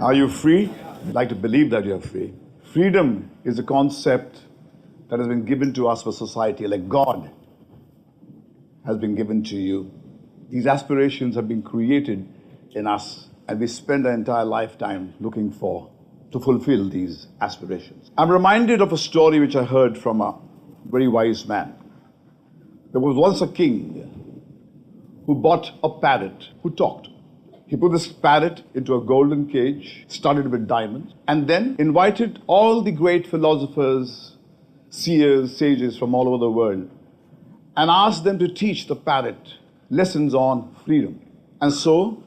Are you free? I'd like to believe that you're free. Freedom is a concept that has been given to us for society, like God has been given to you. These aspirations have been created in us, and we spend our entire lifetime looking to fulfill these aspirations. I'm reminded of a story which I heard from a very wise man. There was once a king who bought a parrot who talked. He put this parrot into a golden cage studded with diamonds, and then invited all the great philosophers, seers, sages from all over the world, and asked them to teach the parrot lessons on freedom. And so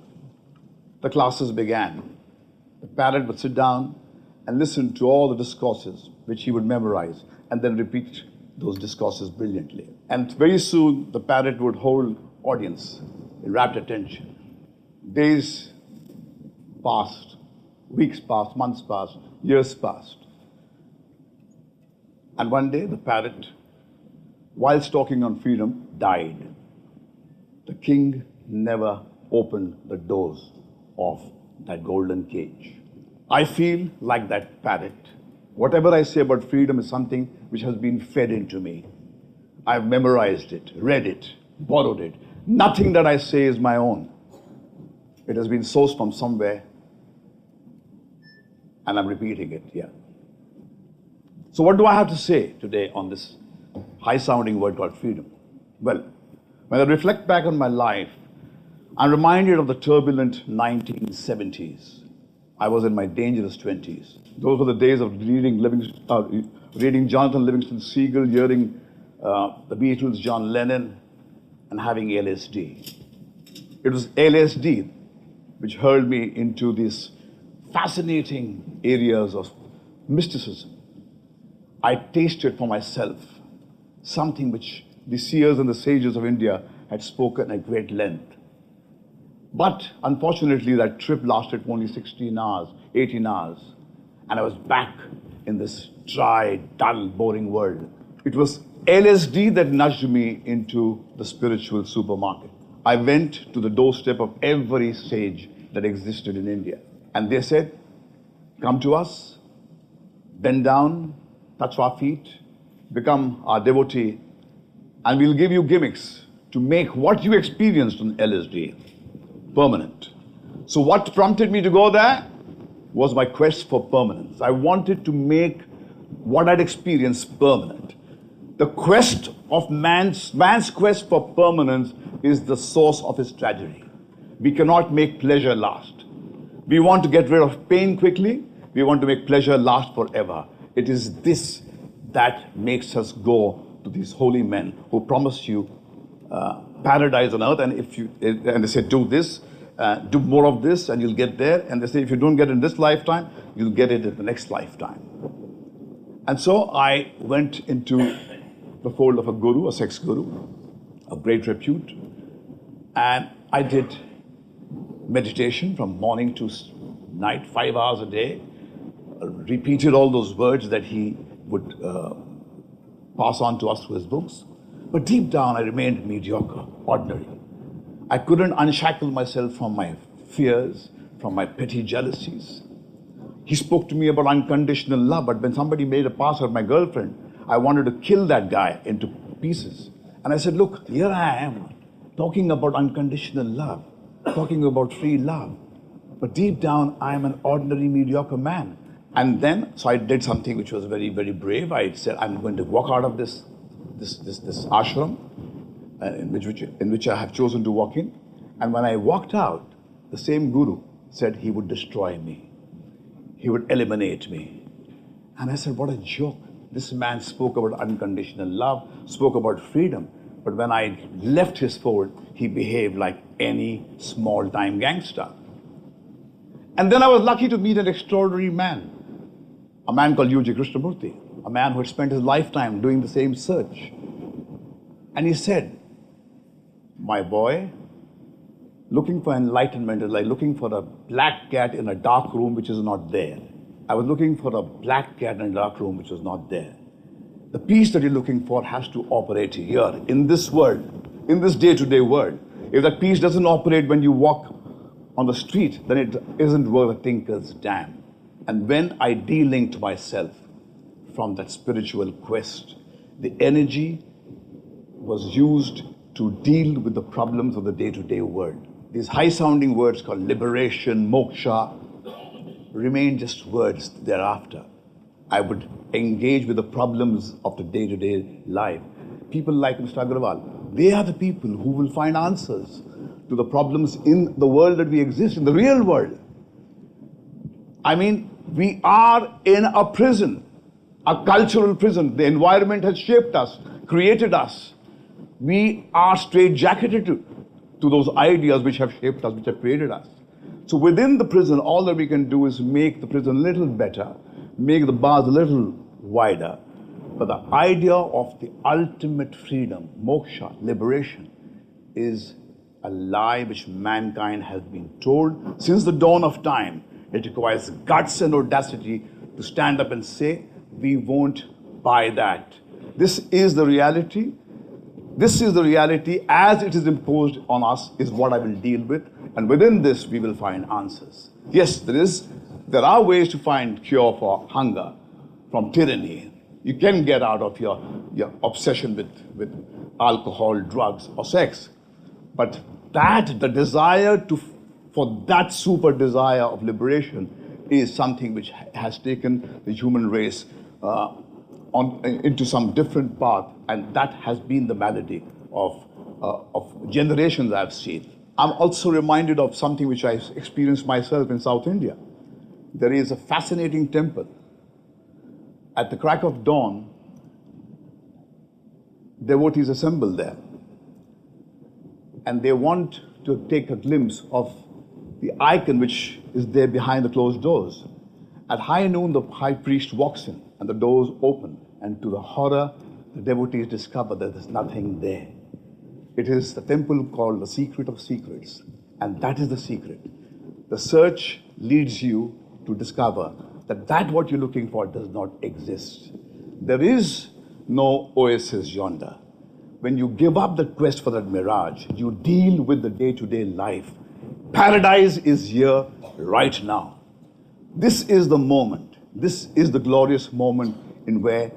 the classes began. The parrot would sit down and listen to all the discourses, which he would memorize, and then repeat those discourses brilliantly. And very soon the parrot would hold audience in rapt attention. Days passed, weeks passed, months passed, years passed. And one day the parrot, whilst talking on freedom, died. The king never opened the doors of that golden cage. I feel like that parrot. Whatever I say about freedom is something which has been fed into me. I've memorized it, read it, borrowed it. Nothing that I say is my own. It has been sourced from somewhere, and I'm repeating it here. So what do I have to say today on this high-sounding word called freedom? Well, when I reflect back on my life, I'm reminded of the turbulent 1970s. I was in my dangerous 20s. Those were the days of reading Jonathan Livingston Seagull, hearing the Beatles, John Lennon, and having LSD. It was LSD which hurled me into these fascinating areas of mysticism. I tasted for myself something which the seers and the sages of India had spoken at great length. But unfortunately, that trip lasted only 16 hours, 18 hours, and I was back in this dry, dull, boring world. It was LSD that nudged me into the spiritual supermarket. I went to the doorstep of every sage that existed in India. And they said, come to us, bend down, touch our feet, become our devotee, and we'll give you gimmicks to make what you experienced on LSD permanent. So what prompted me to go there was my quest for permanence. I wanted to make what I'd experienced permanent. The quest of man's quest for permanence is the source of his tragedy. We cannot make pleasure last. We want to get rid of pain quickly. We want to make pleasure last forever. It is this that makes us go to these holy men who promise you paradise on earth, and they say, do this, do more of this, and you'll get there. And they say, if you don't get it in this lifetime, you'll get it in the next lifetime. And so I went into the fold of a guru, a sex guru, of great repute, and I did meditation from morning to night, 5 hours a day, repeated all those words that he would pass on to us through his books. But deep down, I remained mediocre, ordinary. I couldn't unshackle myself from my fears, from my petty jealousies. He spoke to me about unconditional love, but when somebody made a pass at my girlfriend, I wanted to kill that guy into pieces. And I said, look, here I am, talking about unconditional love, talking about free love. But deep down, I am an ordinary, mediocre man. And then, so I did something which was very, very brave. I said, I'm going to walk out of this ashram in which I have chosen to walk in. And when I walked out, the same guru said he would destroy me. He would eliminate me. And I said, what a joke. This man spoke about unconditional love, spoke about freedom. But when I left his fold, he behaved like any small-time gangster. And then I was lucky to meet an extraordinary man, a man called U.G. Krishnamurti, a man who had spent his lifetime doing the same search. And he said, my boy, looking for enlightenment is like looking for a black cat in a dark room which is not there. I was looking for a black cat in a dark room which was not there. The peace that you're looking for has to operate here, in this world, in this day-to-day world. If that peace doesn't operate when you walk on the street, then it isn't worth a tinker's dam. And when I de-linked myself from that spiritual quest, the energy was used to deal with the problems of the day-to-day world. These high-sounding words called liberation, moksha, remain just words thereafter. I would engage with the problems of the day-to-day life. People like Mr. Agarwal, they are the people who will find answers to the problems in the world that we exist, in the real world. I mean, we are in a prison, a cultural prison. The environment has shaped us, created us. We are straitjacketed to those ideas which have shaped us, which have created us. So within the prison, all that we can do is make the prison a little better, make the bars a little wider. But the idea of the ultimate freedom, moksha, liberation, is a lie which mankind has been told since the dawn of time. It requires guts and audacity to stand up and say, we won't buy that. This is the reality. This is the reality as it is imposed on us, is what I will deal with. And within this, we will find answers. Yes, there are ways to find cure for hunger, from tyranny. You can get out of your obsession with alcohol, drugs, or sex. But the desire for that super desire of liberation is something which has taken the human race into some different path, and that has been the malady of generations I've seen. I'm also reminded of something which I experienced myself in South India. There is a fascinating temple. At the crack of dawn, devotees assemble there, and they want to take a glimpse of the icon which is there behind the closed doors. At high noon, the high priest walks in, and the doors open, and to the horror, the devotees discover that there's nothing there. It is the temple called the Secret of Secrets, and that is the secret. The search leads you to discover that what you're looking for does not exist. There is no oasis yonder. When you give up the quest for that mirage, you deal with the day-to-day life. Paradise is here right now. This is the moment. This is the glorious moment in where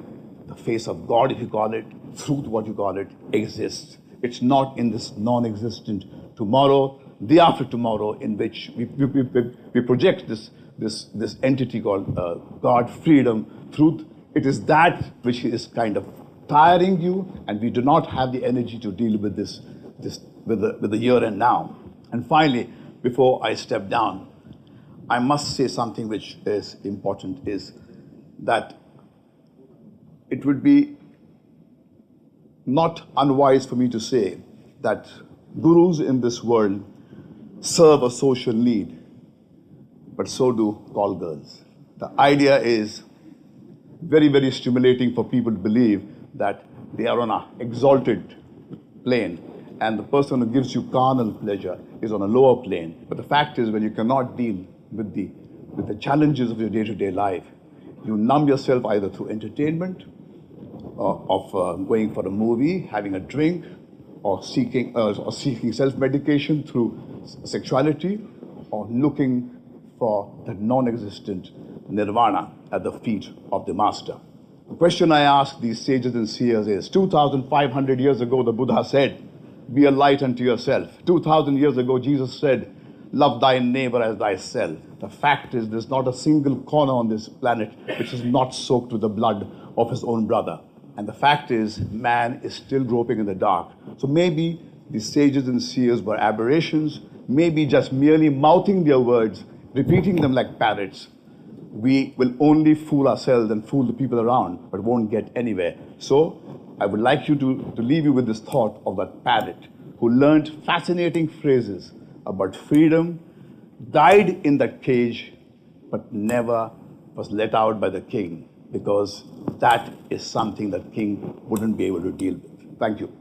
the face of God, if you call it, truth, what you call it, exists. It's not in this non-existent tomorrow, day after tomorrow, in which we project this entity called God, freedom, truth. It is that which is kind of tiring you, and we do not have the energy to deal with this with the here and now. And finally, before I step down, I must say something which is important, is that it would be not unwise for me to say that gurus in this world serve a social need, but so do call girls. The idea is very, very stimulating for people to believe that they are on an exalted plane, and the person who gives you carnal pleasure is on a lower plane. But the fact is, when you cannot deal with the challenges of your day-to-day life, you numb yourself either through entertainment, of going for a movie, having a drink, or seeking self-medication through sexuality, or looking for that non-existent nirvana at the feet of the master. The question I ask these sages and seers is, 2,500 years ago, the Buddha said, be a light unto yourself. 2,000 years ago, Jesus said, love thy neighbor as thyself. The fact is, there's not a single corner on this planet which is not soaked with the blood of his own brother. And the fact is, man is still groping in the dark. So maybe these sages and seers were aberrations, maybe just merely mouthing their words, repeating them like parrots. We will only fool ourselves and fool the people around, but won't get anywhere. So I would like you to leave you with this thought of that parrot who learned fascinating phrases about freedom, died in that cage, but never was let out by the king, because that is something that king wouldn't be able to deal with. Thank you.